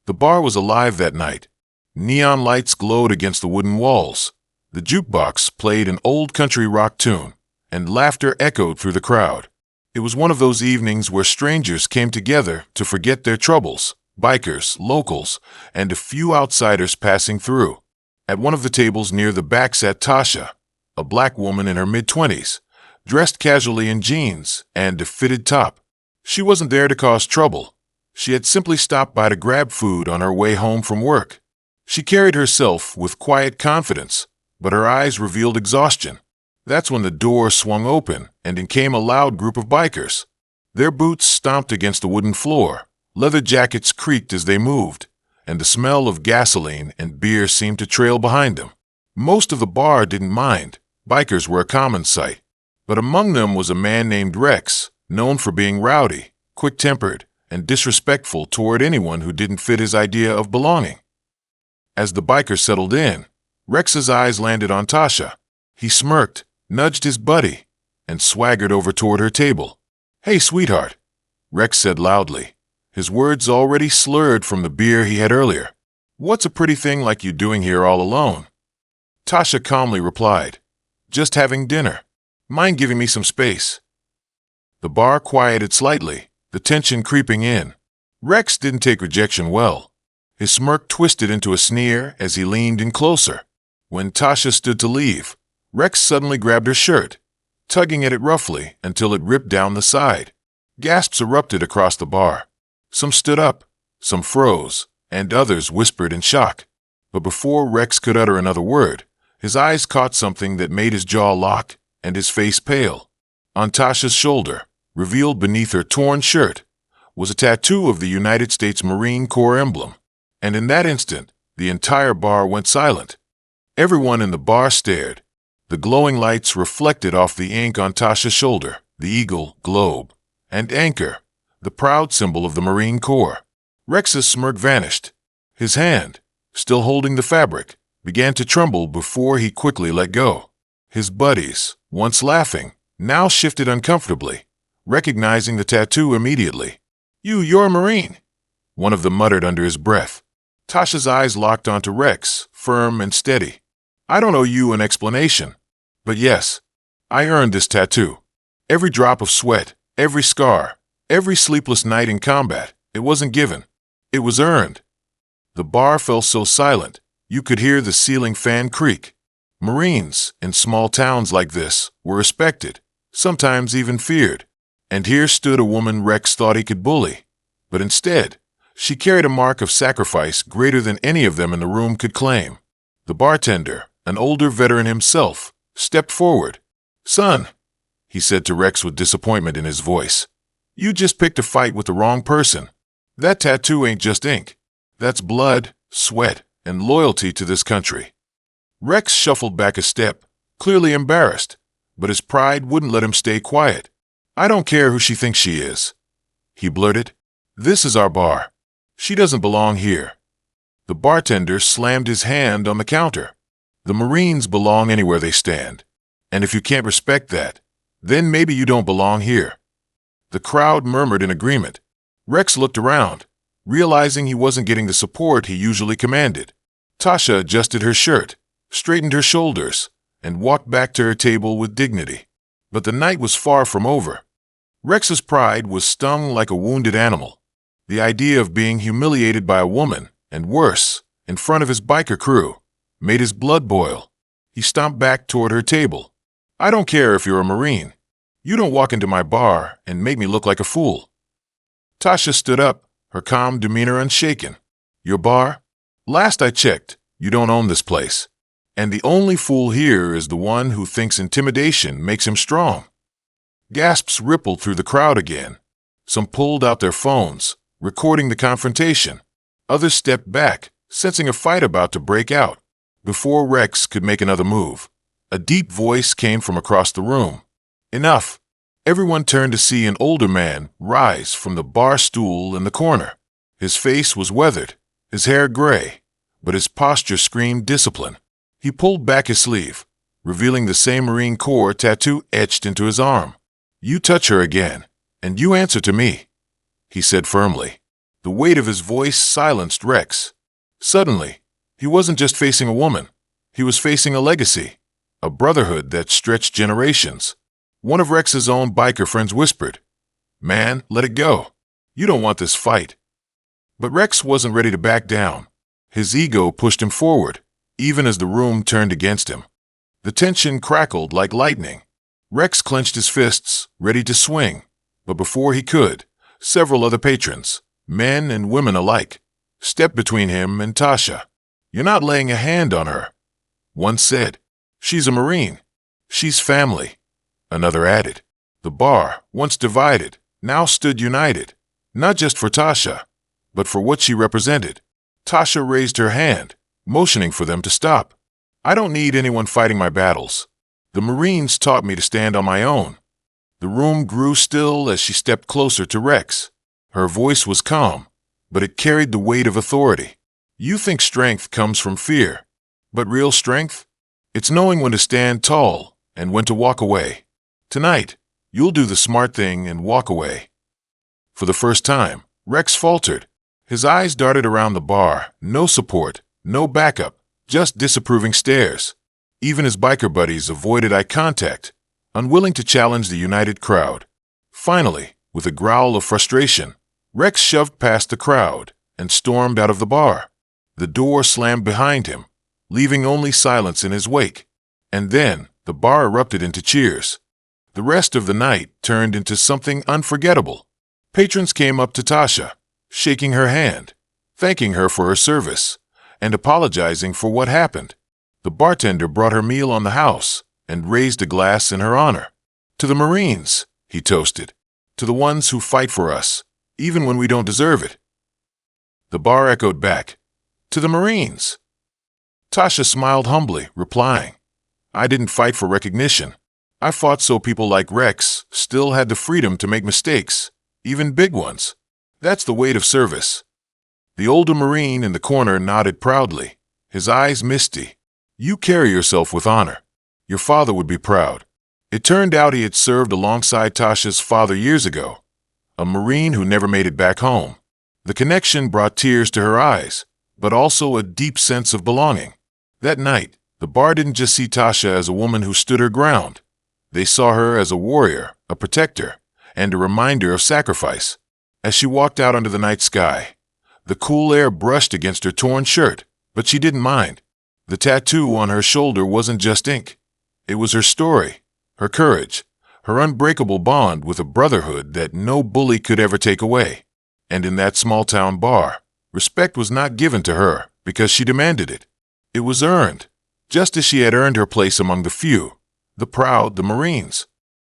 The bar was alive that night. Neon lights glowed against the wooden walls. The jukebox played an old country rock tune, and laughter echoed through the crowd. It was one of those evenings where strangers came together to forget their troubles, bikers, locals, and a few outsiders passing through. At one of the tables near the back sat Tasha, a black woman in her mid-20s, dressed casually in jeans and a fitted top. She wasn't there to cause trouble. She had simply stopped by to grab food on her way home from work. She carried herself with quiet confidence, but her eyes revealed exhaustion. That's when the door swung open and in came a loud group of bikers. Their boots stomped against the wooden floor, leather jackets creaked as they moved, and the smell of gasoline and beer seemed to trail behind them. Most of the bar didn't mind. Bikers were a common sight. But among them was a man named Rex, known for being rowdy, quick-tempered, and disrespectful toward anyone who didn't fit his idea of belonging. As the bikers settled in, Rex's eyes landed on Tasha. He smirked, nudged his buddy, and swaggered over toward her table. "Hey, sweetheart," Rex said loudly, his words already slurred from the beer he had earlier. "What's a pretty thing like you doing here all alone?" Tasha calmly replied, "Just having dinner. Mind giving me some space?" The bar quieted slightly, the tension creeping in. Rex didn't take rejection well. His smirk twisted into a sneer as he leaned in closer. When Tasha stood to leave, Rex suddenly grabbed her shirt, tugging at it roughly until it ripped down the side. Gasps erupted across the bar. Some stood up, some froze, and others whispered in shock. But before Rex could utter another word, his eyes caught something that made his jaw lock and his face pale. On Tasha's shoulder, revealed beneath her torn shirt, was a tattoo of the United States Marine Corps emblem. And in that instant, the entire bar went silent. Everyone in the bar stared. The glowing lights reflected off the ink on Tasha's shoulder, the eagle, globe, and anchor, the proud symbol of the Marine Corps. Rex's smirk vanished. His hand, still holding the fabric, began to tremble before he quickly let go. His buddies, once laughing, now shifted uncomfortably, recognizing the tattoo immediately. You're a Marine," one of them muttered under his breath. Tasha's eyes locked onto Rex, firm and steady. "I don't owe you an explanation. But yes, I earned this tattoo. Every drop of sweat, every scar, every sleepless night in combat, it wasn't given. It was earned." The bar fell so silent, you could hear the ceiling fan creak. Marines, in small towns like this, were respected, sometimes even feared. And here stood a woman Rex thought he could bully. But instead, she carried a mark of sacrifice greater than any of them in the room could claim. The bartender, an older veteran himself, stepped forward. "Son," he said to Rex with disappointment in his voice, "you just picked a fight with the wrong person. That tattoo ain't just ink. That's blood, sweat, and loyalty to this country." Rex shuffled back a step, clearly embarrassed, but his pride wouldn't let him stay quiet. "I don't care who she thinks she is," he blurted. "This is our bar. She doesn't belong here." The bartender slammed his hand on the counter. "The Marines belong anywhere they stand. And if you can't respect that, then maybe you don't belong here." The crowd murmured in agreement. Rex looked around, realizing he wasn't getting the support he usually commanded. Tasha adjusted her shirt, straightened her shoulders, and walked back to her table with dignity. But the night was far from over. Rex's pride was stung like a wounded animal. The idea of being humiliated by a woman, and worse, in front of his biker crew, made his blood boil. He stomped back toward her table. "I don't care if you're a Marine. You don't walk into my bar and make me look like a fool." Tasha stood up, her calm demeanor unshaken. "Your bar? Last I checked, you don't own this place. And the only fool here is the one who thinks intimidation makes him strong." Gasps rippled through the crowd again. Some pulled out their phones, recording the confrontation. Others stepped back, sensing a fight about to break out. Before Rex could make another move, a deep voice came from across the room. "Enough." Everyone turned to see an older man rise from the bar stool in the corner. His face was weathered, his hair gray, but his posture screamed discipline. He pulled back his sleeve, revealing the same Marine Corps tattoo etched into his arm. "You touch her again, and you answer to me," he said firmly. The weight of his voice silenced Rex. Suddenly, he wasn't just facing a woman. He was facing a legacy, a brotherhood that stretched generations. One of Rex's own biker friends whispered, "Man, let it go. You don't want this fight." But Rex wasn't ready to back down. His ego pushed him forward, even as the room turned against him. The tension crackled like lightning. Rex clenched his fists, ready to swing. But before he could, several other patrons, men and women alike, stepped between him and Tasha. "You're not laying a hand on her," one said. "She's a Marine. She's family." Another added. The bar, once divided, now stood united, not just for Tasha, but for what she represented. Tasha raised her hand, motioning for them to stop. "I don't need anyone fighting my battles. The Marines taught me to stand on my own." The room grew still as she stepped closer to Rex. Her voice was calm, but it carried the weight of authority. "You think strength comes from fear, but real strength? It's knowing when to stand tall and when to walk away. Tonight, you'll do the smart thing and walk away." For the first time, Rex faltered. His eyes darted around the bar, no support, no backup, just disapproving stares. Even his biker buddies avoided eye contact, unwilling to challenge the united crowd. Finally, with a growl of frustration, Rex shoved past the crowd and stormed out of the bar. The door slammed behind him, leaving only silence in his wake. And then, the bar erupted into cheers. The rest of the night turned into something unforgettable. Patrons came up to Tasha, shaking her hand, thanking her for her service, and apologizing for what happened. The bartender brought her meal on the house and raised a glass in her honor. "To the Marines," he toasted. "To the ones who fight for us, even when we don't deserve it." The bar echoed back, "To the Marines." Tasha smiled humbly, replying, "I didn't fight for recognition. I fought so people like Rex still had the freedom to make mistakes, even big ones. That's the weight of service." The older Marine in the corner nodded proudly, his eyes misty. "You carry yourself with honor. Your father would be proud." It turned out he had served alongside Tasha's father years ago, a Marine who never made it back home. The connection brought tears to her eyes, but also a deep sense of belonging. That night, the bar didn't just see Tasha as a woman who stood her ground. They saw her as a warrior, a protector, and a reminder of sacrifice. As she walked out under the night sky, the cool air brushed against her torn shirt, but she didn't mind. The tattoo on her shoulder wasn't just ink. It was her story, her courage, her unbreakable bond with a brotherhood that no bully could ever take away. And in that small-town bar, respect was not given to her because she demanded it. It was earned, just as she had earned her place among the few, the proud, the Marines.